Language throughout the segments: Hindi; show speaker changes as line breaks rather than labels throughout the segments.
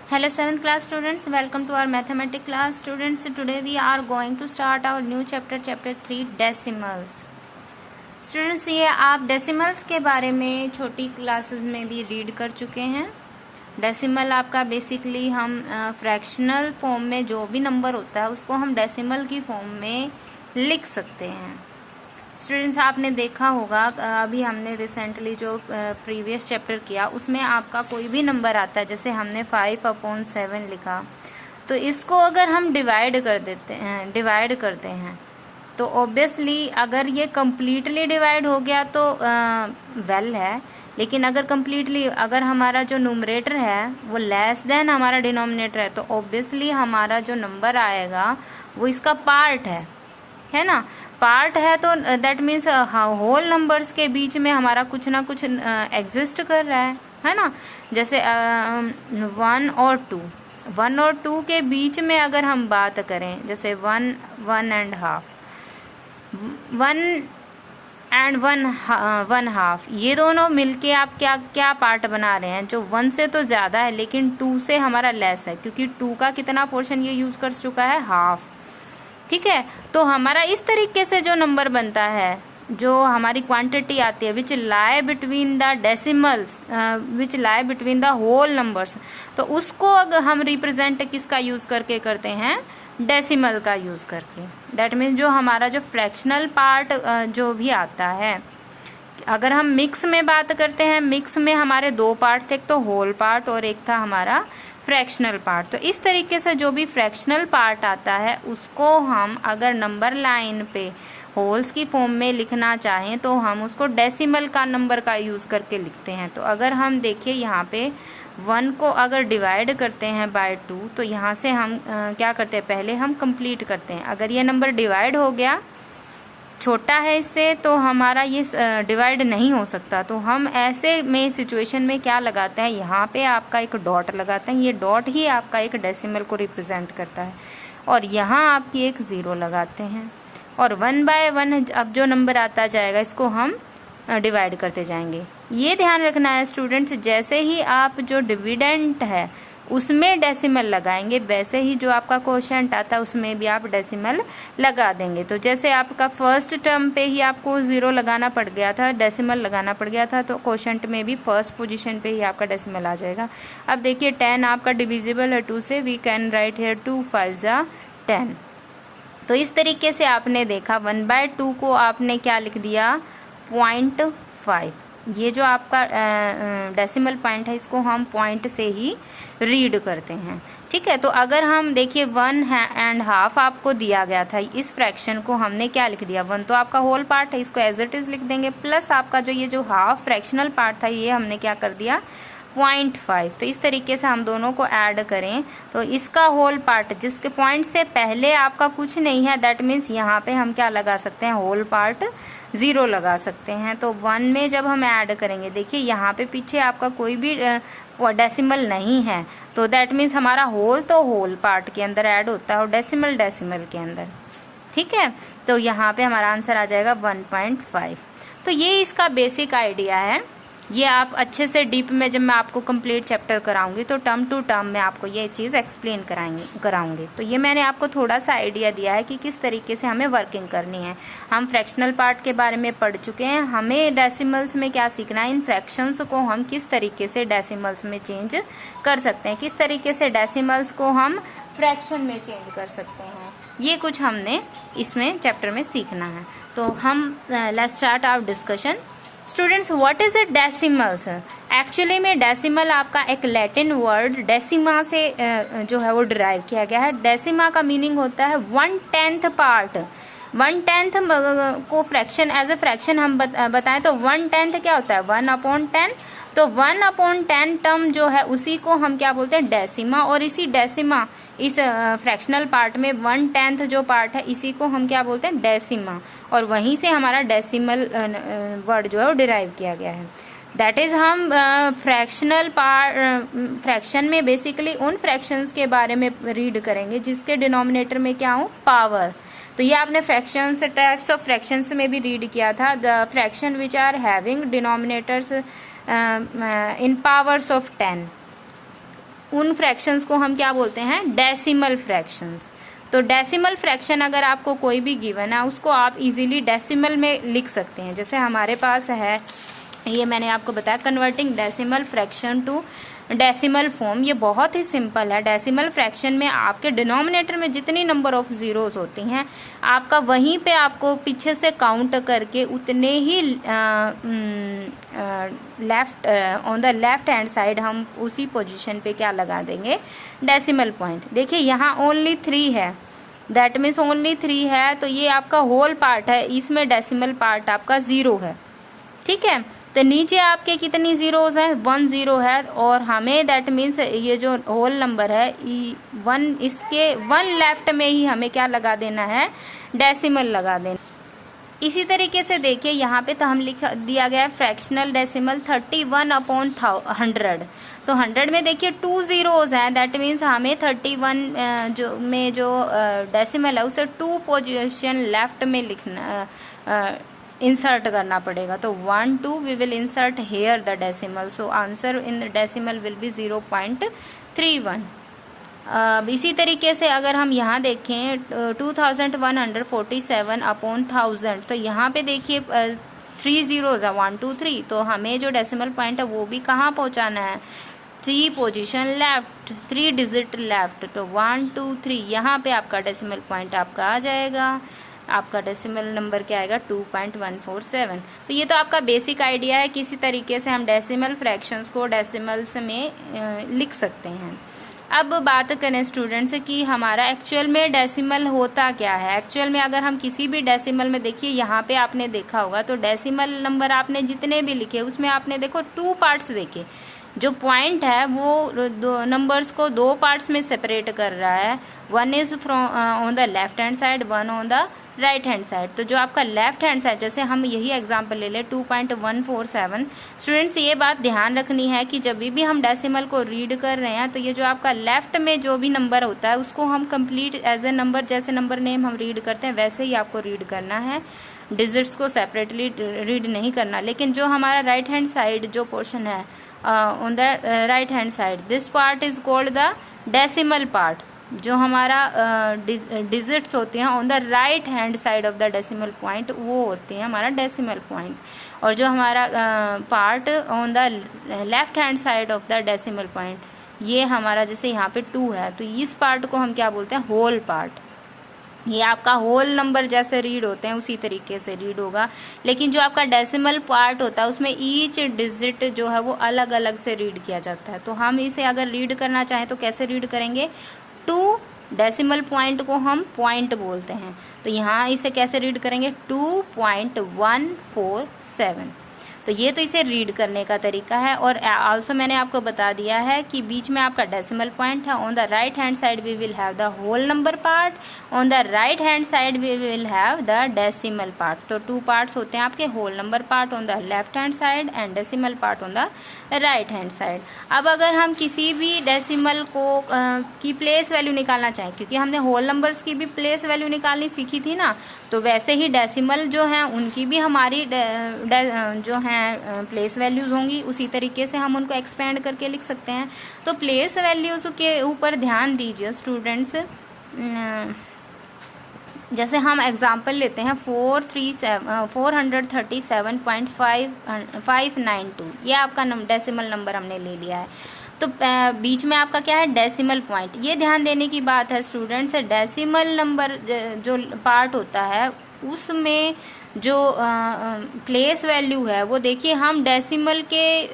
Hello 7th class students, welcome to our mathematics class. Students, today we are going to start our new chapter 3 decimals. Students, ये आप डेसिमल्स के बारे में छोटी क्लासेस में भी रीड कर चुके हैं. डेसिमल आपका बेसिकली हम फ्रैक्शनल फॉर्म में जो भी नंबर होता है उसको हम डेसिमल की फॉर्म में लिख सकते हैं. स्टूडेंट्स, आपने देखा होगा अभी हमने रिसेंटली जो प्रीवियस चैप्टर किया उसमें आपका कोई भी नंबर आता है, जैसे हमने 5/7 लिखा, तो इसको अगर हम डिवाइड करते हैं तो ऑब्वियसली अगर ये कम्प्लीटली डिवाइड हो गया तो वेल है, लेकिन अगर हमारा जो न्यूमरेटर है वो लेस देन हमारा डिनोमिनेटर है तो ऑब्वियसली हमारा जो नंबर आएगा वो इसका पार्ट है ना. पार्ट है तो दैट मीन्स होल नंबर्स के बीच में हमारा कुछ ना कुछ एग्जिस्ट कर रहा है ना. जैसे 1 और 2 के बीच में अगर हम बात करें, जैसे 1 and half, 1 and 1/2, ये दोनों मिलके आप क्या पार्ट बना रहे हैं जो 1 से तो ज़्यादा है लेकिन 2 से हमारा लेस है, क्योंकि 2 का कितना पोर्शन ये यूज़ कर चुका है, हाफ. ठीक है, तो हमारा इस तरीके से जो नंबर बनता है, जो हमारी क्वांटिटी आती है which lie between the decimals, which lie between the whole numbers, तो उसको अगर हम रिप्रेजेंट किसका यूज़ करके करते हैं, डेसिमल का यूज़ करके. दैट मीन्स जो हमारा जो फ्रैक्शनल पार्ट जो भी आता है, अगर हम मिक्स में बात करते हैं, मिक्स में हमारे 2 पार्ट थे, एक तो होल पार्ट और एक था हमारा फ्रैक्शनल पार्ट. तो इस तरीके से जो भी फ्रैक्शनल पार्ट आता है उसको हम अगर नंबर लाइन पे होल्स की फॉर्म में लिखना चाहें तो हम उसको डेसिमल का नंबर का यूज़ करके लिखते हैं. तो अगर हम देखिए यहाँ पे 1 को अगर डिवाइड करते हैं बाय 2 तो यहाँ से हम क्या करते हैं, पहले हम कंप्लीट करते हैं. अगर ये नंबर डिवाइड हो गया, छोटा है इससे, तो हमारा ये डिवाइड नहीं हो सकता. तो हम ऐसे में सिचुएशन में क्या लगाते हैं, यहाँ पे आपका एक डॉट लगाते हैं. ये डॉट ही आपका एक डेसिमल को रिप्रेजेंट करता है, और यहाँ आपकी एक 0 लगाते हैं. और 1/1 अब जो नंबर आता जाएगा इसको हम डिवाइड करते जाएंगे. ये ध्यान रखना है स्टूडेंट्स, जैसे ही आप जो डिविडेंट है उसमें डेसिमल लगाएंगे, वैसे ही जो आपका क्वोशंट आता है उसमें भी आप डेसिमल लगा देंगे. तो जैसे आपका फर्स्ट टर्म पे ही आपको 0 लगाना पड़ गया था, डेसिमल लगाना पड़ गया था, तो क्वोशंट में भी फर्स्ट पोजीशन पे ही आपका डेसिमल आ जाएगा. अब देखिए 10 आपका डिविजिबल है 2 से, वी कैन राइट हेयर 2 5 10. तो इस तरीके से आपने देखा 1/2 को आपने क्या लिख दिया, 0.5. ये जो आपका डेसिमल पॉइंट है इसको हम पॉइंट से ही रीड करते हैं. ठीक है, तो अगर हम देखिए 1 and half आपको दिया गया था, इस फ्रैक्शन को हमने क्या लिख दिया, 1 तो आपका होल पार्ट है, इसको एज इट इज लिख देंगे, प्लस आपका जो ये जो हाफ फ्रैक्शनल पार्ट था ये हमने क्या कर दिया, 0.5. तो इस तरीके से हम दोनों को ऐड करें तो इसका होल पार्ट, जिसके पॉइंट से पहले आपका कुछ नहीं है, दैट मीन्स यहाँ पे हम क्या लगा सकते हैं, होल पार्ट 0 लगा सकते हैं. तो 1 में जब हम ऐड करेंगे, देखिए यहाँ पे पीछे आपका कोई भी डेसिमल नहीं है, तो दैट मीन्स हमारा होल तो होल पार्ट के अंदर ऐड होता है और डेसिमल के अंदर. ठीक है, तो यहाँ पे हमारा आंसर आ जाएगा 1.5. तो ये इसका बेसिक आइडिया है. ये आप अच्छे से डीप में जब मैं आपको कंप्लीट चैप्टर कराऊंगी तो टर्म टू टर्म में आपको ये चीज़ एक्सप्लेन कराऊंगी. तो ये मैंने आपको थोड़ा सा आइडिया दिया है कि किस तरीके से हमें वर्किंग करनी है. हम फ्रैक्शनल पार्ट के बारे में पढ़ चुके हैं, हमें डेसिमल्स में क्या सीखना है, इन फ्रैक्शंस को हम किस तरीके से डेसिमल्स में चेंज कर सकते हैं, किस तरीके से डेसिमल्स को हम फ्रैक्शन में चेंज कर सकते हैं. ये कुछ हमने इसमें चैप्टर में सीखना है. तो हम let's start our discussion. Students, what is it decimals. Actually में डेसिमल आपका एक लैटिन वर्ड डेसिमा से जो है वो डिराइव किया गया है. डेसिमा का मीनिंग होता है 1/10 पार्ट. 1/10 को फ्रैक्शन एज ए फ्रैक्शन हम बताएं तो 1/10 क्या होता है, 1/10. तो 1/10 टर्म जो है उसी को हम क्या बोलते हैं, डेसिमा. और इसी डेसिमा, इस फ्रैक्शनल पार्ट में 1/10 जो पार्ट है इसी को हम क्या बोलते हैं, डेसिमा. और वहीं से हमारा डेसिमल वर्ड जो है वो डिराइव किया गया है. दैट इज हम फ्रैक्शन में बेसिकली उन फ्रैक्शंस के बारे में रीड करेंगे जिसके डिनोमिनेटर में क्या हो, पावर. तो ये आपने फ्रैक्शंस, टाइप्स ऑफ फ्रैक्शंस में भी रीड किया था. The fraction which are having denominators in powers of 10. उन फ्रैक्शंस को हम क्या बोलते हैं, डेसिमल फ्रैक्शंस। तो डेसिमल फ्रैक्शन अगर आपको कोई भी गिवन है उसको आप इजीली डेसिमल में लिख सकते हैं। जैसे हमारे पास है, ये मैंने आपको बताया, converting decimal fraction to decimal form. ये बहुत ही सिंपल है। डेसिमल फ्रैक्शन में आपके डिनोमिनेटर में जितनी नंबर ऑफ जीरोस होती हैं आपका वहीं पे आपको पीछे से काउंट करके उतने ही left on the left hand side हम उसी पोजीशन पे क्या लगा देंगे, डेसिमल पॉइंट। देखिए यहाँ ओनली 3 है, दैट मीन्स ओनली 3 है, तो ये आपका होल पार्ट है, इसमें डेसिमल पार्ट आपका 0 है। ठीक है, तो नीचे आपके कितनी जीरोस हैं, 1 0 है, और हमें दैट मीन्स ये जो होल नंबर है 1, इसके 1 लेफ्ट में ही हमें क्या लगा देना है, डेसिमल लगा देना। इसी तरीके से देखिए यहाँ पे तो हम लिख दिया गया है फ्रैक्शनल डेसिमल 31/100। तो 100 में देखिए 2 जीरोस हैं, दैट मीन्स हमें 31 जो डेसिमल है उसे 2 पोजीशन लेफ्ट में लिखना इंसर्ट करना पड़ेगा। तो 1 2 we will insert here the decimal, so answer in the decimal will be 0.31। इसी तरीके से अगर हम यहाँ देखें 2147/1000, तो यहाँ पे देखिए 3 जीरोस है, 1 2 3, तो हमें जो डेसिमल पॉइंट है वो भी कहाँ पहुँचाना है, 3 पोजीशन लेफ्ट, 3 डिजिट लेफ्ट। तो 1 2 3 यहाँ पे आपका डेसिमल पॉइंट आपका आ जाएगा, आपका डेसिमल नंबर क्या आएगा, 2.147। तो ये तो आपका बेसिक आइडिया है, किसी तरीके से हम डेसिमल फ्रैक्शंस को डेसिमल्स में लिख सकते हैं। अब बात करें स्टूडेंट्स कि हमारा एक्चुअल में डेसिमल होता क्या है। एक्चुअल में अगर हम किसी भी डेसिमल में देखिए, यहाँ पे आपने देखा होगा तो डेसिमल नंबर आपने जितने भी लिखे उसमें आपने देखो 2 पार्ट्स देखे। जो पॉइंट है वो दो नंबर्स को 2 पार्ट्स में सेपरेट कर रहा है, 1 is from on the left hand side, 1 on the right hand side. तो जो आपका लेफ्ट हैंड साइड, जैसे हम यही एग्जांपल ले लें 2.147। स्टूडेंट्स ये बात ध्यान रखनी है कि जब भी हम डेसिमल को रीड कर रहे हैं तो ये जो आपका लेफ्ट में जो भी नंबर होता है उसको हम कंप्लीट एज ए नंबर, जैसे नंबर नेम हम रीड करते हैं वैसे ही आपको रीड करना है, डिजिट्स को सेपरेटली रीड नहीं करना। लेकिन जो हमारा राइट हैंड साइड जो पोर्शन है on the right hand side, this part is called the decimal part. जो हमारा डिजिट्स होते हैं on the right hand side of the decimal point वो होते हैं हमारा डेसिमल पॉइंट, और जो हमारा part on the left hand side of the decimal point ये हमारा, जैसे यहाँ पे 2 है तो इस पार्ट को हम क्या बोलते हैं, होल पार्ट। ये आपका होल नंबर जैसे रीड होते हैं उसी तरीके से रीड होगा, लेकिन जो आपका डेसिमल पार्ट होता है उसमें ईच डिजिट जो है वो अलग अलग से रीड किया जाता है। तो हम इसे अगर रीड करना चाहें तो कैसे रीड करेंगे, 2 डेसिमल पॉइंट को हम पॉइंट बोलते हैं, तो यहाँ इसे कैसे रीड करेंगे, 2.147। तो ये तो इसे रीड करने का तरीका है। और आल्सो मैंने आपको बता दिया है कि बीच में आपका डेसिमल पॉइंट है, on the right hand side we will have the whole number part, on the right hand side we will have the decimal part. तो 2 पार्ट्स होते हैं आपके, whole number part on the left hand side and decimal part on the right hand side. अब अगर हम किसी भी डेसिमल को की प्लेस वैल्यू निकालना चाहें, क्योंकि हमने होल नंबर्स की भी प्लेस वैल्यू निकालनी सीखी थी ना, तो वैसे ही डेसिमल जो हैं उनकी भी हमारी जो हैं प्लेस वैल्यूज होंगी, उसी तरीके से हम उनको एक्सपेंड करके लिख सकते हैं। तो प्लेस वैल्यूज के ऊपर ध्यान दीजिए स्टूडेंट्स। जैसे हम एग्जांपल लेते हैं 437.592, ये आपका डेसिमल नंबर हमने ले लिया है। तो बीच में आपका क्या है, डेसिमल पॉइंट। ये ध्यान देने की बात है स्टूडेंट्स, डेसिमल नंबर जो पार्ट होता है उसमें जो प्लेस वैल्यू है वो देखिए हम डेसिमल के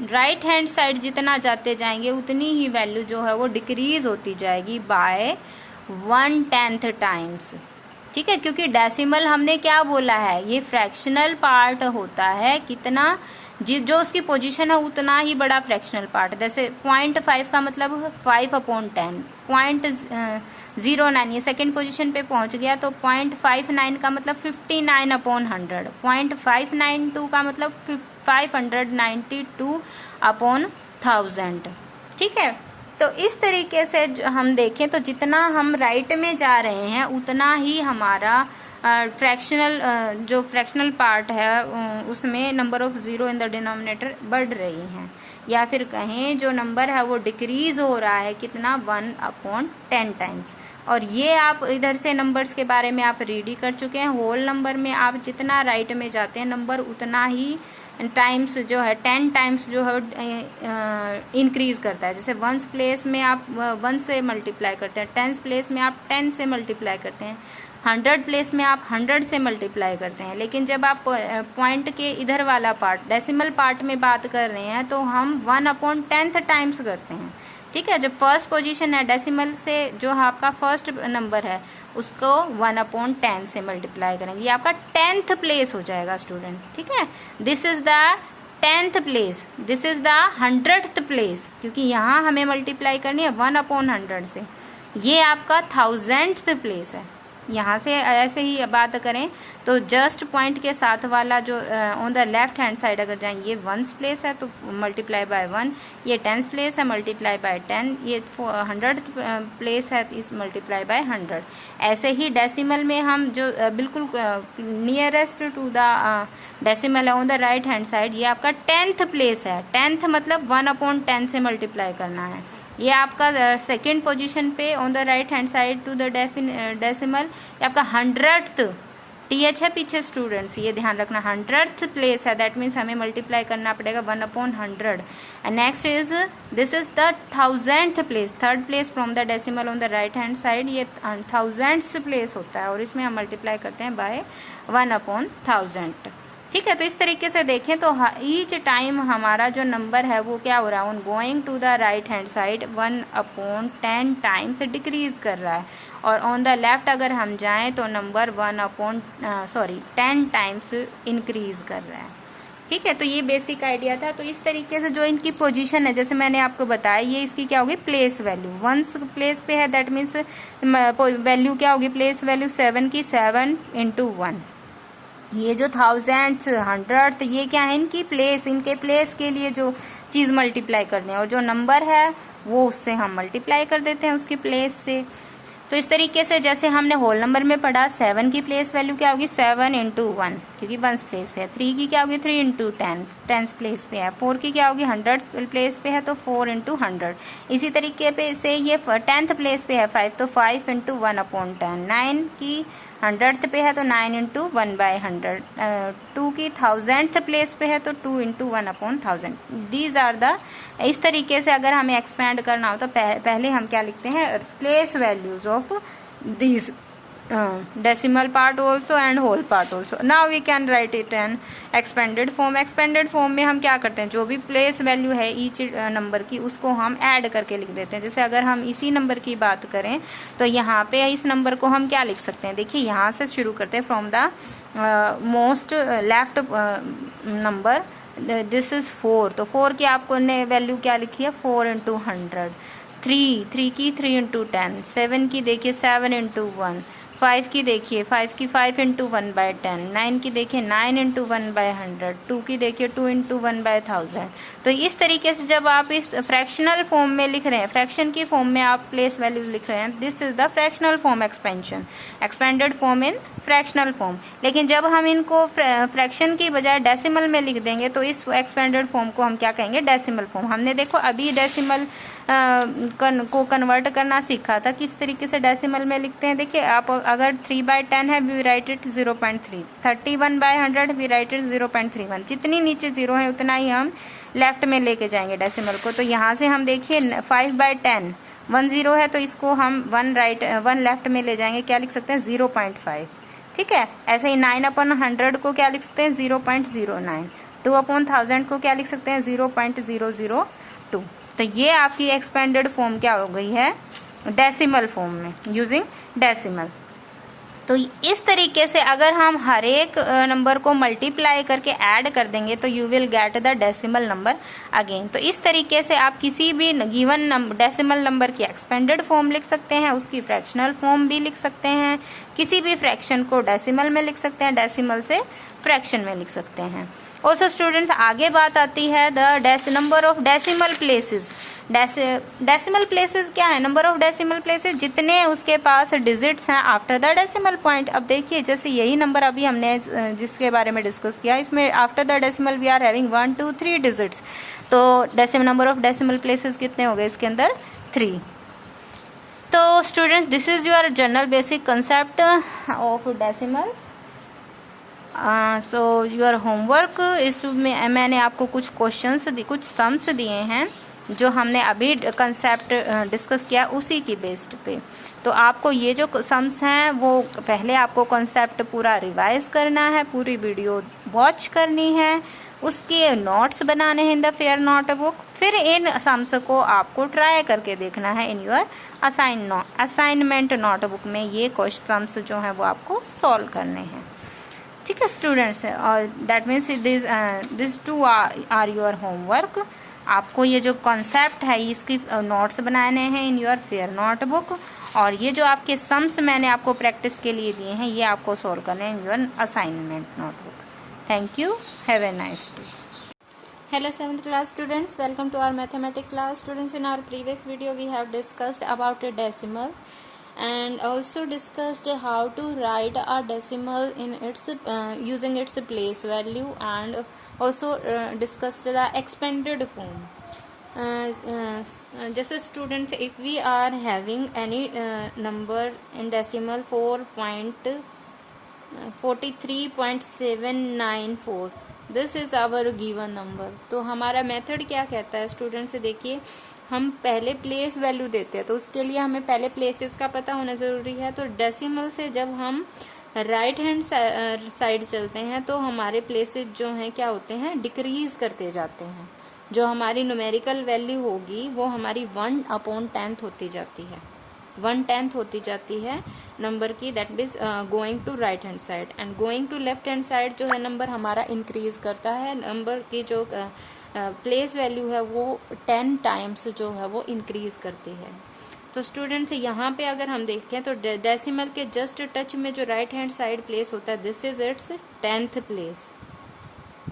राइट हैंड साइड जितना जाते जाएंगे उतनी ही वैल्यू जो है वो डिक्रीज होती जाएगी बाय 1/10 टाइम्स। ठीक है, क्योंकि डेसिमल हमने क्या बोला है, ये फ्रैक्शनल पार्ट होता है, कितना जो उसकी पोजीशन है उतना ही बड़ा फ्रैक्शनल पार्ट। जैसे 0.5 का मतलब 5/10, 0.09 ये सेकेंड पोजीशन पे पहुंच गया, तो 0.59 का मतलब 59/100, 0.592 का मतलब 592/1000। ठीक है, तो इस तरीके से हम देखें तो जितना हम राइट में जा रहे हैं उतना ही हमारा फ्रैक्शनल जो फ्रैक्शनल पार्ट है उसमें number of zero in the denominator बढ़ रही हैं, या फिर कहें जो नंबर है वो डिक्रीज हो रहा है कितना 1/10 टाइम्स। और ये आप इधर से नंबर्स के बारे में आप रीड ही कर चुके हैं। होल नंबर में आप जितना राइट में जाते हैं नंबर उतना ही टाइम्स जो है 10 टाइम्स जो है इंक्रीज करता है। जैसे वंस प्लेस में आप 1 से मल्टीप्लाई करते हैं, टेंस प्लेस में आप 10 से मल्टीप्लाई करते हैं, 100 प्लेस में आप 100 से मल्टीप्लाई करते हैं। लेकिन जब आप पॉइंट के इधर वाला पार्ट डेसिमल पार्ट में बात कर रहे हैं तो हम 1/10 टाइम्स करते हैं। ठीक है, जब फर्स्ट पोजीशन है डेसिमल से जो आपका फर्स्ट नंबर है उसको 1/10 से मल्टीप्लाई करेंगे, ये आपका 10th प्लेस हो जाएगा स्टूडेंट। ठीक है, this is the 10th place, this is the 100th place, क्योंकि यहाँ हमें मल्टीप्लाई करनी है 1/100 से। ये आपका 1000th प्लेस है। यहाँ से ऐसे ही बात करें तो जस्ट पॉइंट के साथ वाला जो on the left hand side अगर जाएं, ये 1th प्लेस है तो मल्टीप्लाई बाय 1, ये 10th प्लेस है मल्टीप्लाई बाय 10, ये 100th प्लेस है इस मल्टीप्लाई बाय 100। ऐसे ही डेसिमल में हम जो बिल्कुल नियरेस्ट टू द डेसिमल है on the right hand side, ये आपका 10th प्लेस है। 10th मतलब 1/10 से मल्टीप्लाई करना है। ये आपका सेकेंड पोजीशन पे on the right hand side to the decimal, ये आपका 100th TH है पीछे स्टूडेंट्स, ये ध्यान रखना 100th प्लेस है। दैट मीन्स हमें मल्टीप्लाई करना पड़ेगा 1/100। And next is this is the 1000th place, third place from the decimal on the right hand side, ये 1000th प्लेस होता है और इसमें हम मल्टीप्लाई करते हैं बाय 1/1000। ठीक है, तो इस तरीके से देखें तो ईच टाइम हमारा जो नंबर है वो क्या हो रहा है, on going to the right hand side 1/10 times decrease कर रहा है, और ऑन द लेफ्ट अगर हम जाएं तो नंबर 10 टाइम्स इंक्रीज कर रहा है। ठीक है, तो ये बेसिक आइडिया था। तो इस तरीके से जो इनकी पोजीशन है जैसे मैंने आपको बताया, ये इसकी क्या होगी प्लेस वैल्यू, 1 प्लेस पे है, दैट मीन्स वैल्यू क्या होगी प्लेस वैल्यू 7 की 7 × 1। ये जो 1000th 100th ये क्या है इनकी प्लेस, इनके प्लेस के लिए जो चीज़ मल्टीप्लाई करनी है, और जो नंबर है वो उससे हम मल्टीप्लाई कर देते हैं उसकी प्लेस से। तो इस तरीके से जैसे हमने होल नंबर में पढ़ा 7 की प्लेस वैल्यू क्या होगी 7 × 1 क्योंकि 1st प्लेस पे है, 3 की क्या होगी 3 × 10 10th प्लेस पे है, 4 की क्या होगी 100th प्लेस पे है तो 4 × 100। इसी तरीके पे से ये 10th प्लेस पे है 5 तो 5 × 1/10, 9 की 100th पे है तो 9 × 1/100, 2 की 1000th प्लेस पे है तो 2 × 1/1000। दीज आर द, इस तरीके से अगर हमें एक्सपेंड करना हो तो पहले हम क्या लिखते हैं place values of these decimal part also and whole part also. Now we can write it an expanded form. Expanded form में हम क्या करते हैं, जो भी प्लेस वैल्यू है ईच नंबर की उसको हम ऐड करके लिख देते हैं। जैसे अगर हम इसी नंबर की बात करें तो यहाँ पे इस नंबर को हम क्या लिख सकते हैं, देखिए यहाँ से शुरू करते हैं from the most left number, this is 4, तो 4 की आपको ने वैल्यू क्या लिखी है 4 × 100, 3 की 3 × 10, 7 की देखिए 7 × 1, 5 की देखिए 5 की 5 × 1/10, 9 की देखिए 9 × 1/100, 2 की देखिए 2 × 1/1000। तो इस तरीके से जब आप इस फ्रैक्शनल फॉर्म में लिख रहे हैं, फ्रैक्शन की फॉर्म में आप प्लेस वैल्यू लिख रहे हैं, this is the fractional form expansion, expanded form in fractional form. लेकिन जब हम इनको फ्रैक्शन की बजाय डेसिमल में लिख देंगे तो इस एक्सपेंडेड फॉर्म को हम क्या कहेंगे डेसिमल फॉर्म। हमने देखो अभी डेसिमल को कन्वर्ट करना सीखा था, किस तरीके से डेसिमल में लिखते हैं। देखिए आप अगर 3/10 है we write it 0.3, 31/100 we write it 0.31, जितनी नीचे जीरो है उतना ही हम लेफ्ट में लेके जाएंगे डेसिमल को। तो यहाँ से हम देखिए 5/10 1 0 है तो इसको हम 1 लेफ्ट में ले जाएंगे, क्या लिख सकते हैं 0.5। ठीक है, ऐसे ही 9/100 को क्या लिख सकते हैं 0.09, 2/1000 को क्या लिख सकते हैं 0.002। तो ये आपकी एक्सपेंडेड फॉर्म क्या हो गई है डेसिमल फॉर्म में यूजिंग डेसिमल। तो इस तरीके से अगर हम हर एक नंबर को मल्टीप्लाई करके ऐड कर देंगे तो you will get the decimal number again. तो इस तरीके से आप किसी भी गिवन डेसिमल नंबर की एक्सपेंडेड फॉर्म लिख सकते हैं, उसकी फ्रैक्शनल फॉर्म भी लिख सकते हैं, किसी भी फ्रैक्शन को डेसिमल में लिख सकते हैं, डेसिमल से फ्रैक्शन में लिख सकते हैं। ऑल्सो स्टूडेंट्स आगे बात आती है the number of decimal places. Decimal places क्या है? नंबर ऑफ डेसिमल प्लेसेस, जितने उसके पास डिजिट्स हैं आफ्टर द डेसिमल पॉइंट। अब देखिए जैसे यही नंबर अभी हमने जिसके बारे में डिस्कस किया, इसमें after the decimal we are having 1 2 3 digits, तो नंबर ऑफ डेसिमल प्लेसेस कितने हो गए इसके अंदर? 3। तो students this is your general basic concept of decimals. So your homework, इसमें मैंने आपको कुछ क्वेश्चंस कुछ सम्स दिए हैं जो हमने अभी कंसेप्ट डिस्कस किया उसी की बेस्ड पे। तो आपको ये जो सम्स हैं वो पहले आपको कंसेप्ट पूरा रिवाइज करना है, पूरी वीडियो वॉच करनी है, उसके नोट्स बनाने हैं इन द फेयर नोटबुक। फिर इन सम्स को आपको ट्राई करके देखना है इन योर असाइनमेंट नोटबुक में। ये सम्स जो हैं वो आपको सॉल्व करने हैं, ठीक है स्टूडेंट्स। और that means this two are your homework. आपको ये जो कॉन्सेप्ट है इसकी नोट्स बनाने हैं इन योर फेयर नोटबुक, और ये जो आपके सम्स मैंने आपको प्रैक्टिस के लिए दिए हैं ये आपको सॉल्व करने हैं in your assignment notebook. Thank you, have a nice day. Hello 7th class students, welcome to our mathematics class. Students, in our previous video we have discussed about a decimal and also discussed how to write a decimal in its using its place value, and also discussed the expanded form. Just students, if we are having any number in decimal 4.43.794, this is our given number. तो हमारा मेथड क्या कहता है स्टूडेंट से देखिए, हम पहले प्लेस वैल्यू देते हैं, तो उसके लिए हमें पहले प्लेसेस का पता होना जरूरी है। तो डेसिमल से जब हम राइट हैंड साइड चलते हैं तो हमारे प्लेसेस जो हैं क्या होते हैं? डिक्रीज करते जाते हैं। जो हमारी न्यूमेरिकल वैल्यू होगी वो हमारी 1/10 होती जाती है, 1/10 होती जाती है नंबर की। That means going to right hand side, and going to left hand side जो है नंबर हमारा इंक्रीज करता है। नंबर की जो प्लेस वैल्यू है वो 10 टाइम्स जो है वो इंक्रीज करती है। तो स्टूडेंट्स यहाँ पे अगर हम देखें तो डेसिमल के जस्ट टच में जो राइट हैंड साइड प्लेस होता है this is it's 10th place.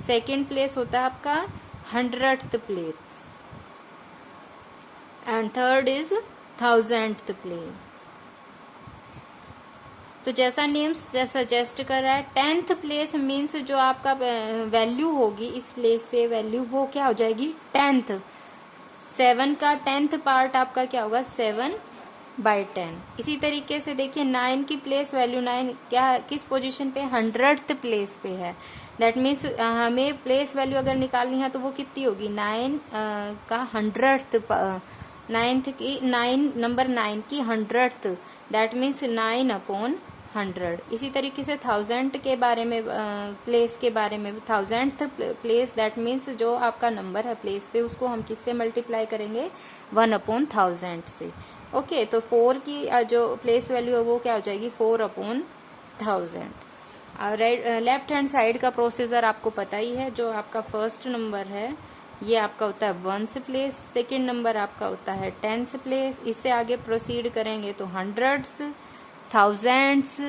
Second place होता है आपका 100th place, and third is 1000th place. तो जैसा नेम्स सजेस्ट कर रहा है 10th प्लेस मीन्स जो आपका वैल्यू होगी इस प्लेस पे वैल्यू वो क्या हो जाएगी? 10th। 7 का 10th पार्ट आपका क्या होगा? 7/10। इसी तरीके से देखिए 9 की प्लेस वैल्यू 9 क्या किस पोजीशन पे? 100th प्लेस पे है। दैट मीन्स हमें प्लेस वैल्यू अगर निकालनी है तो वो कितनी होगी? 9 का 100th, 9 नंबर 9 की 100th, दैट मीन्स 9/100। इसी तरीके से 1000 के बारे में प्लेस के बारे में 1000th प्लेस, दैट मीन्स जो आपका नंबर है प्लेस पे उसको हम किससे मल्टीप्लाई करेंगे? 1/1000 से। ओके, तो 4 की जो प्लेस वैल्यू है वो क्या हो जाएगी? 4/1000। और लेफ्ट हैंड साइड का प्रोसीजर आपको पता ही है। जो आपका फर्स्ट नंबर है ये आपका होता है 1th प्लेस, सेकेंड नंबर आपका होता है 10th प्लेस, इससे आगे प्रोसीड करेंगे तो 100s, 1000s,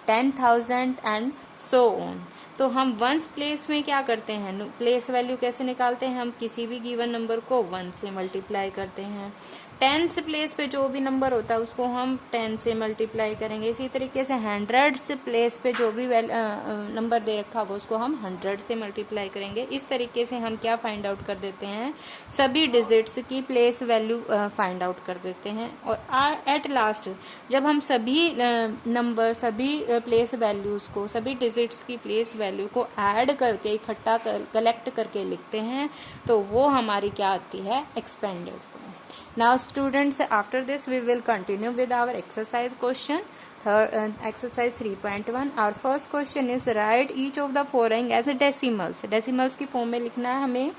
10,000 and so on. तो हम 1st प्लेस में क्या करते हैं? प्लेस वैल्यू कैसे निकालते हैं? हम किसी भी गिवन नंबर को 1 से मल्टीप्लाई करते हैं। 10th प्लेस पे जो भी नंबर होता है उसको हम 10 से मल्टीप्लाई करेंगे। इसी तरीके से 100th प्लेस पे जो भी नंबर दे रखा होगा उसको हम 100 से मल्टीप्लाई करेंगे। इस तरीके से हम क्या फाइंड आउट कर देते हैं? सभी डिजिट्स की प्लेस वैल्यू फाइंड आउट कर देते हैं। और एट लास्ट जब हम सभी नंबर सभी प्लेस वैल्यूज को सभी डिजिट्स की प्लेस वैल्यू को ऐड करके इकट्ठा कलेक्ट करके लिखते हैं तो वो हमारी क्या आती है? Expanded form. Now students, after this we will continue with our exercise question. Exercise 3.1. Our first question is write each of the following as decimals. Decimals की फॉर्म में लिखना है हमें,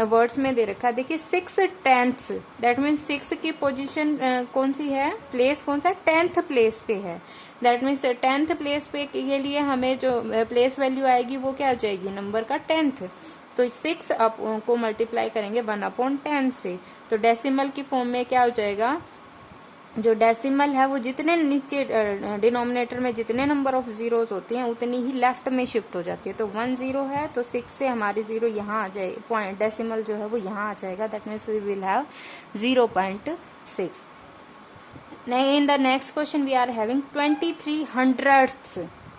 वर्ड्स में दे रखा है। देखिए 6/10, दैट मीन्स 6 की पोजीशन कौन सी है? प्लेस कौन सा है? 10th प्लेस पे है। दैट मीन्स 10th प्लेस पे के लिए हमें जो प्लेस वैल्यू आएगी वो क्या हो जाएगी? नंबर का 10th। तो 6 को मल्टीप्लाई करेंगे 1/10 से, तो डेसिमल की फॉर्म में क्या हो जाएगा? जो डेसिमल है वो जितने नीचे डिनोमिनेटर में जितने नंबर ऑफ जीरोस होती हैं उतनी ही लेफ्ट में शिफ्ट हो जाती है। तो 1 0 है तो 6 से हमारी 0 यहाँ आ जाए, पॉइंट डेसिमल जो है वो यहाँ आ जाएगा। That means we will have 0.6। In the next question we are having 23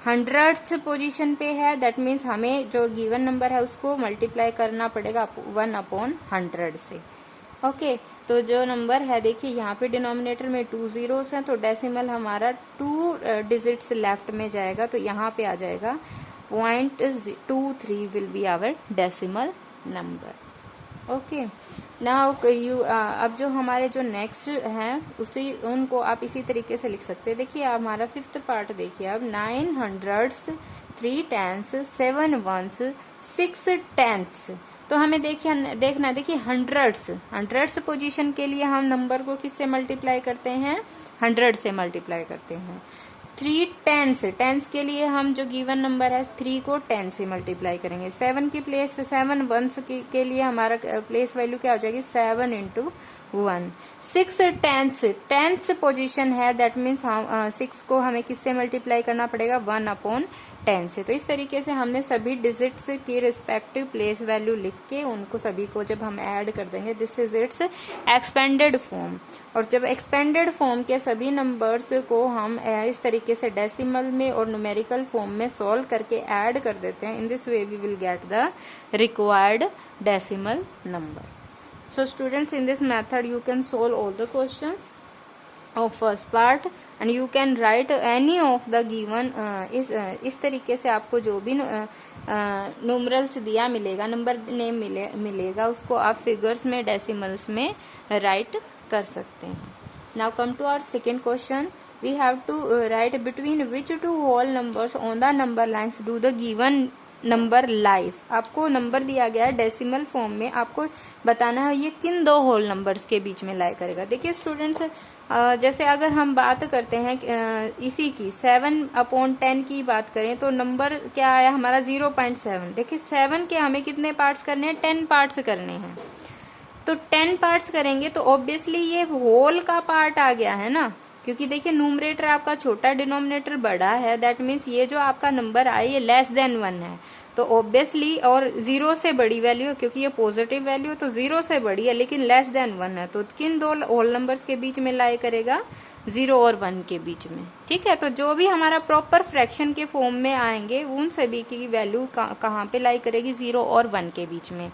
hundreds position पे है। दैट मीन्स हमें जो गिवन नंबर है उसको मल्टीप्लाई करना पड़ेगा 1/100 से। ओके तो जो नंबर है देखिए यहाँ पे डिनोमिनेटर में 2 zeros हैं, तो डेसिमल हमारा 2 डिजिट्स लेफ्ट में जाएगा, तो यहाँ पे आ जाएगा 0.23 will be our decimal number. Okay now अब जो हमारे जो नेक्स्ट हैं उसी उनको आप इसी तरीके से लिख सकते हैं। देखिए हमारा 5th पार्ट देखिए, अब 9 hundreds 3 10s 7 ones 6 tenths। तो हमें देखना देखिए हंड्रेड्स पोजीशन के लिए हम नंबर को किससे मल्टीप्लाई करते हैं, 100 से मल्टीप्लाई करते हैं। 3 10s के लिए हम जो गिवन नंबर है 3 को 10 से मल्टीप्लाई करेंगे। 7 की प्लेस 7 वंस के लिए हमारा प्लेस वैल्यू क्या हो जाएगी 7 into 1। 6 10th पोजीशन है, दैट मीन्स हम 6 को हमें किससे मल्टीप्लाई करना पड़ेगा 1/10 से। तो इस तरीके से हमने सभी डिजिट्स की रिस्पेक्टिव प्लेस वैल्यू लिख के उनको सभी को जब हम ऐड कर देंगे, this is it's expanded form. और जब एक्सपेंडेड फॉर्म के सभी नंबर्स को हम इस तरीके से डेसिमल में और न्यूमेरिकल फॉर्म में सॉल्व करके ऐड कर देते हैं, in this way we will get the required decimal number. So students, in this method you can solve all the questions of first part and you can write any of the given इस तरीके से आपको जो भी न्यूमरल्स दिया मिलेगा, नंबर नेम मिलेगा, उसको आप फिगर्स में डेसिमल्स में राइट कर सकते हैं। Now come to our second question, we have to write between which 2 whole numbers on the number lines do the given number lies. आपको नंबर दिया गया है डेसिमल फॉर्म में, आपको बताना है ये किन 2 होल नंबर्स के बीच में लाई करेगा। देखिए स्टूडेंट्स, जैसे अगर हम बात करते हैं इसी की 7/10 की बात करें तो नंबर क्या आया हमारा 0.7। देखिए 7 के हमें कितने पार्ट्स करने हैं, 10 पार्ट्स करने हैं। तो 10 पार्ट्स करेंगे तो ऑब्वियसली ये होल का पार्ट आ गया है ना, क्योंकि देखिए न्यूमरेटर आपका छोटा डिनोमिनेटर बड़ा है, दैट मीन्स ये जो आपका नंबर आया ये लेस देन 1 है। तो ऑब्वियसली और 0 से बड़ी वैल्यू है, क्योंकि ये पॉजिटिव वैल्यू है तो 0 से बड़ी है लेकिन लेस देन 1 है, तो किन 2 होल नंबर्स के बीच में लाई करेगा 0 और 1 के बीच में। ठीक है, तो जो भी हमारा प्रॉपर फ्रैक्शन के फॉर्म में आएंगे उन सभी की वैल्यू कहाँ पे लाई करेगी 0 और 1 के बीच में।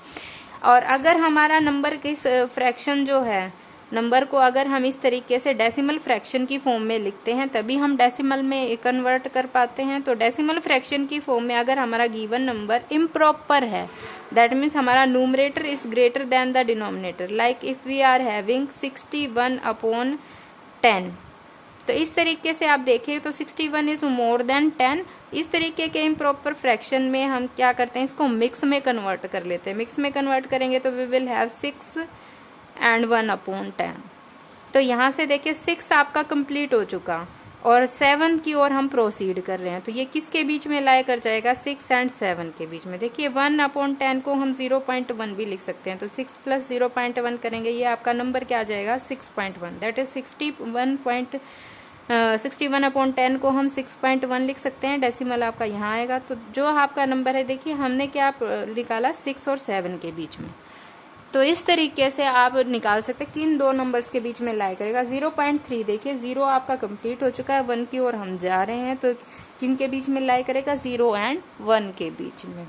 और अगर हमारा नंबर के फ्रैक्शन जो है नंबर को अगर हम इस तरीके से डेसिमल फ्रैक्शन की फॉर्म में लिखते हैं तभी हम डेसिमल में कन्वर्ट कर पाते हैं। तो डेसिमल फ्रैक्शन की फॉर्म में अगर हमारा गिवन नंबर इम्प्रॉपर है, दैट मीन्स हमारा numerator is greater than the denominator, like if we are having 61/10। तो इस तरीके से आप देखें तो 61 इज मोर देन 10। इस तरीके के इम्प्रॉपर फ्रैक्शन में हम क्या करते हैं, इसको मिक्स में कन्वर्ट कर लेते हैं। मिक्स में कन्वर्ट करेंगे तो वी विल हैव 6 and 1/10। तो यहाँ से देखिए 6 आपका कंप्लीट हो चुका और 7 की ओर हम प्रोसीड कर रहे हैं, तो ये किसके बीच में लाई कर जाएगा 6 and 7 के बीच में। देखिए 1/10 को हम 0.1 भी लिख सकते हैं, तो 6 + 0.1 करेंगे, ये आपका नंबर क्या आ जाएगा 6.1। दैट इज 61/10 को हम 6.1 लिख सकते हैं, डेसिमल आपका यहाँ आएगा। तो जो आपका नंबर है देखिए हमने क्या निकाला 6 और 7 के बीच में। तो इस तरीके से आप निकाल सकते हैं किन 2 नंबर्स के बीच में लाई करेगा। 0.3 देखिए 0 आपका कंप्लीट हो चुका है, 1 की ओर हम जा रहे हैं, तो किन के बीच में लाई करेगा 0 and 1 के बीच में।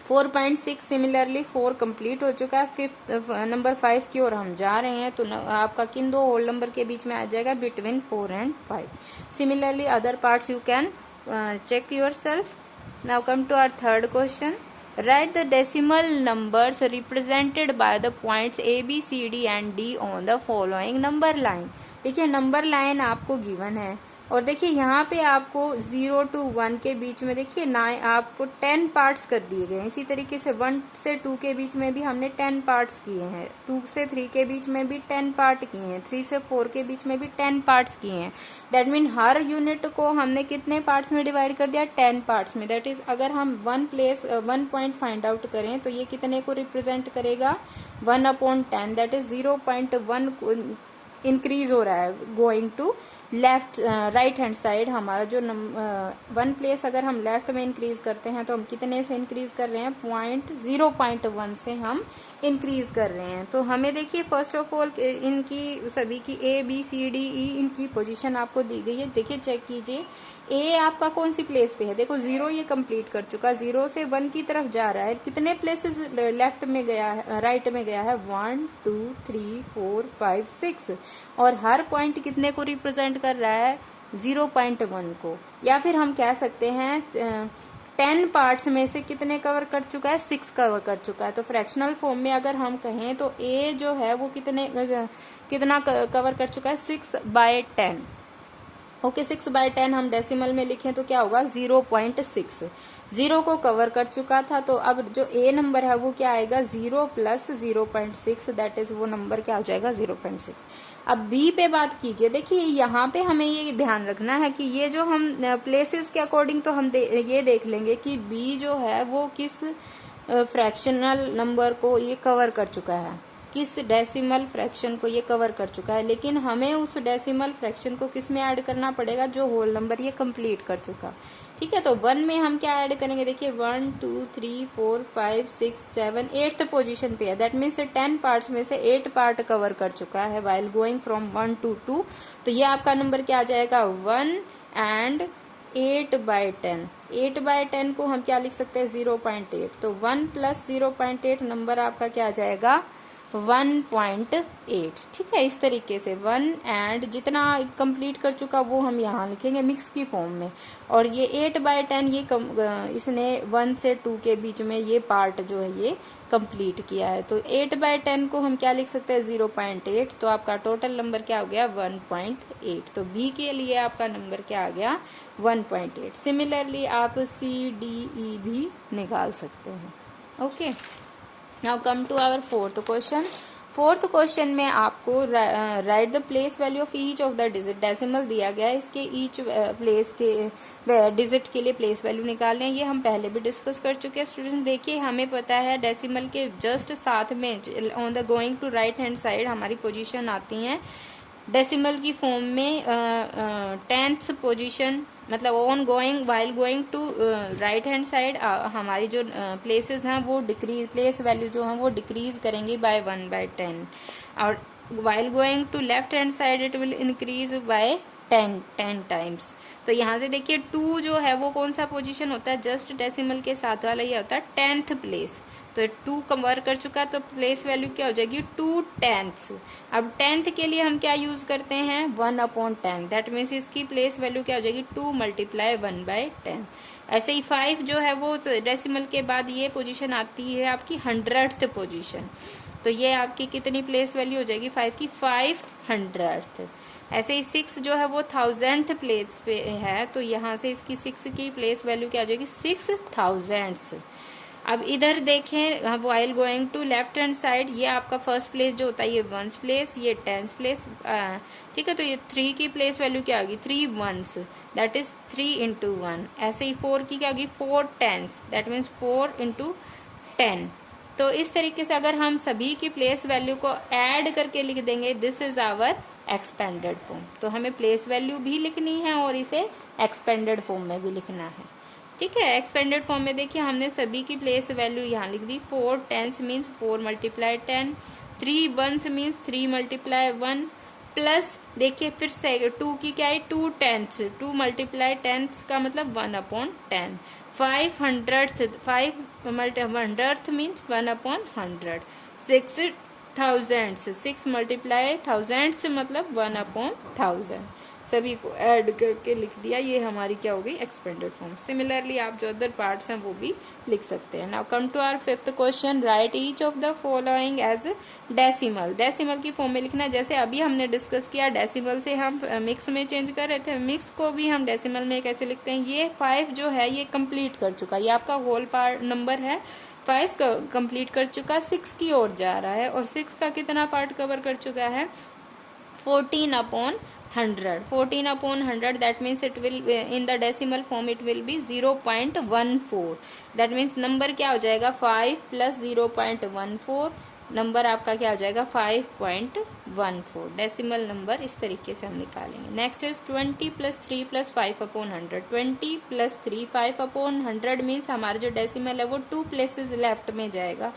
4.6 सिमिलरली 4 कंप्लीट हो चुका है, नंबर 5 की ओर हम जा रहे हैं, तो आपका किन 2 होल नंबर के बीच में आ जाएगा between 4 and 5। Similarly other parts you can check yourself. Now come to our third question, write the decimal numbers represented by the points A, B, C, D and D on the following number line। देखिए नंबर लाइन आपको गिवन है और देखिए यहाँ पे आपको 0 to 1 के बीच में देखिए ना आपको 10 पार्ट्स कर दिए गए हैं। इसी तरीके से 1 से 2 के बीच में भी हमने 10 पार्ट्स किए हैं, 2 से 3 के बीच में भी 10 पार्ट किए हैं, 3 से 4 के बीच में भी 10 पार्ट्स किए हैं। दैट मीन हर यूनिट को हमने कितने पार्ट्स में डिवाइड कर दिया 10 पार्ट्स में। दैट इज अगर हम 1 पॉइंट फाइंड आउट करें तो ये कितने को रिप्रेजेंट करेगा 1/10, दैट इज 0.1 इंक्रीज हो रहा है going to left right hand side. हमारा जो 1 प्लेस अगर हम लेफ्ट में इंक्रीज करते हैं तो हम कितने से इंक्रीज कर रहे हैं, 0.1 से हम इंक्रीज कर रहे हैं। तो हमें देखिए फर्स्ट ऑफ ऑल इनकी सभी की ABCDE इनकी पोजीशन आपको दी गई है। देखिए चेक कीजिए ए आपका कौन सी प्लेस पे है, देखो 0 ये कंप्लीट कर चुका, 0 से 1 की तरफ जा रहा है। कितने प्लेसेस लेफ्ट में गया है, राइट में गया है, 1 2 3 4 5 6 और हर पॉइंट कितने को रिप्रेजेंट कर रहा है, 0.1 को। या फिर हम कह सकते हैं 10 पार्ट्स में से कितने कवर कर चुका है, 6 कवर कर चुका है। तो फ्रैक्शनल फॉर्म में अगर हम कहें तो ए जो है वो कितना कवर कर चुका है, 6/10। ओके 6/10 हम डेसिमल में लिखें तो क्या होगा, 0.6। 0 को कवर कर चुका था, तो अब जो ए नंबर है वो क्या आएगा, 0 + 0.6, दैट इज वो नंबर क्या हो जाएगा, 0.6। अब बी पे बात कीजिए। देखिए यहाँ पे हमें ये ध्यान रखना है कि ये जो हम प्लेसेस के अकॉर्डिंग तो हम ये देख लेंगे कि बी जो है वो किस फ्रैक्शनल नंबर को ये कवर कर चुका है, किस डेसिमल फ्रैक्शन को ये कवर कर चुका है। लेकिन हमें उस डेसिमल फ्रैक्शन को किस में ऐड करना पड़ेगा, जो होल नंबर ये कंप्लीट कर चुका। ठीक है, तो 1 में हम क्या ऐड करेंगे, देखिए 1 2 3 4 5 6 7 8th पोजीशन पे है। दैट मीन्स 10 पार्ट्स में से 8 पार्ट कवर कर चुका है वाइल गोइंग फ्रॉम 1 to 2। तो ये आपका नंबर क्या आ जाएगा, 1 and 8/10। 8/10 को हम क्या लिख सकते हैं, 0.8। तो 1 + 0.8 नंबर आपका क्या आ जाएगा, 1.8। ठीक है, इस तरीके से 1 एंड जितना कंप्लीट कर चुका वो हम यहाँ लिखेंगे मिक्स की फॉर्म में। और ये 8/10 ये इसने 1 से 2 के बीच में ये पार्ट जो है ये कंप्लीट किया है। तो 8/10 को हम क्या लिख सकते हैं, 0.8। तो आपका टोटल नंबर क्या हो गया, 1.8। तो बी के लिए आपका नंबर क्या आ गया, 1.8। सिमिलरली आप CDE भी निकाल सकते हैं। Okay, now come to our fourth question. Fourth question में आपको write the place value of each of the digit, decimal दिया गया है, इसके ईच प्लेस के डिजिट के लिए प्लेस वैल्यू निकालने हैं। ये हम पहले भी डिस्कस कर चुके हैं स्टूडेंट। देखिए हमें पता है डेसिमल के जस्ट साथ में on the going to right hand side हमारी पोजीशन आती हैं डेसिमल की फॉर्म में 10th पोजीशन, मतलब on going while going to right hand side हमारी जो प्लेसेस हैं वो डिक्रीज, प्लेस वैल्यू जो है वो डिक्रीज करेंगी बाय 1/10 और while going to left hand side it will increase by 10 times. तो यहाँ से देखिए 2 जो है वो कौन सा पोजीशन होता है, जस्ट डेसिमल के साथ वाला ये होता है 10th प्लेस। तो 2 कवर कर चुका, तो प्लेस वैल्यू क्या हो जाएगी, 2/10। अब 10th के लिए हम क्या यूज करते हैं, 1/10। दैट मीन्स इसकी प्लेस वैल्यू क्या हो जाएगी, 2 × 1/10। ऐसे ही 5 जो है वो डेसिमल के बाद ये पोजीशन आती है आपकी 100th पोजीशन। तो ये आपकी कितनी प्लेस वैल्यू हो जाएगी, 5 की 500th। ऐसे ही 6 जो है वो 1000th प्लेस पे है, तो यहाँ से इसकी 6 की प्लेस वैल्यू क्या हो जाएगी, 6000th। अब इधर देखें while going to left hand side, ये आपका फर्स्ट प्लेस जो होता है ये 1th प्लेस, ये 10th प्लेस। ठीक है, तो ये 3 की प्लेस वैल्यू क्या होगी, 3 1s, दैट इज 3 × 1। ऐसे ही 4 की क्या होगी, 4 10s, दैट मीन्स 4 × 10। तो इस तरीके से अगर हम सभी की प्लेस वैल्यू को ऐड करके लिख देंगे, this is our expanded form. तो हमें प्लेस वैल्यू भी लिखनी है और इसे एक्सपेंडेड फॉर्म में भी लिखना है। ठीक है, एक्सपेंडेड फॉर्म में देखिए हमने सभी की प्लेस वैल्यू यहाँ लिख दी। 4 10s means 4 × 10, 3 1s means 3 × 1, plus देखिए फिर से 2 की क्या है, 2 10s, 2 × 10 का मतलब 1/10। 500th, 5 100th means 1/100। 6000s, 6 × 1000s मतलब 1/1000। सभी को ऐड करके लिख दिया, ये हमारी क्या हो गई, एक्सपेंडेड फॉर्म। सिमिलरली आप जो अदर पार्ट्स हैं वो भी लिख सकते हैं। Now come to our fifth question, write each of the following as decimal. Decimal की फॉर्म में लिखना है, जैसे अभी हमने डिस्कस किया डेसिमल से हम मिक्स में चेंज कर रहे थे, मिक्स को भी हम डेसिमल में कैसे लिखते हैं। ये 5 जो है ये कंप्लीट कर चुका, ये आपका होल पार्ट नंबर है, 5 कंप्लीट कर चुका, 6 की ओर जा रहा है और 6 का कितना पार्ट कवर कर चुका है, 14/100। 14/100 that means it will in the decimal form it will be 0.14। that means number क्या हो जाएगा, 5 + 0.14 नंबर आपका क्या हो जाएगा 5.14। डेसिमल नंबर इस तरीके से हम निकालेंगे। Next is 20 + 3 + 5/100। 20 + 3 5/100 मीन्स हमारा जो डेसिमल है वो 2 प्लेसेस लेफ्ट में जाएगा।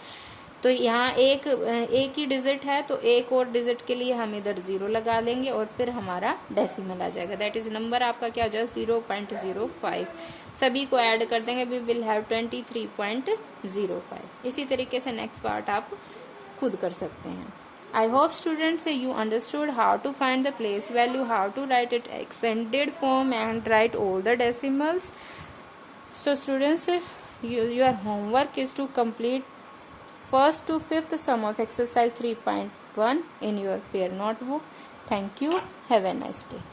तो यहाँ एक ही डिजिट है, तो एक और डिजिट के लिए हम इधर 0 लगा लेंगे और फिर हमारा डेसिमल आ जाएगा। दैट इज नंबर आपका क्या हो जाएगा 0.05। सभी को ऐड कर देंगे, वी विल हैव 23.05। इसी तरीके से नेक्स्ट पार्ट आप खुद कर सकते हैं। I hope students you understood how to find the place value, how to write it expanded form and write all the decimals. So students, your homework is to complete 1st to 5th sum of exercise 3.1 in your fair notebook. Thank you. Have a nice day.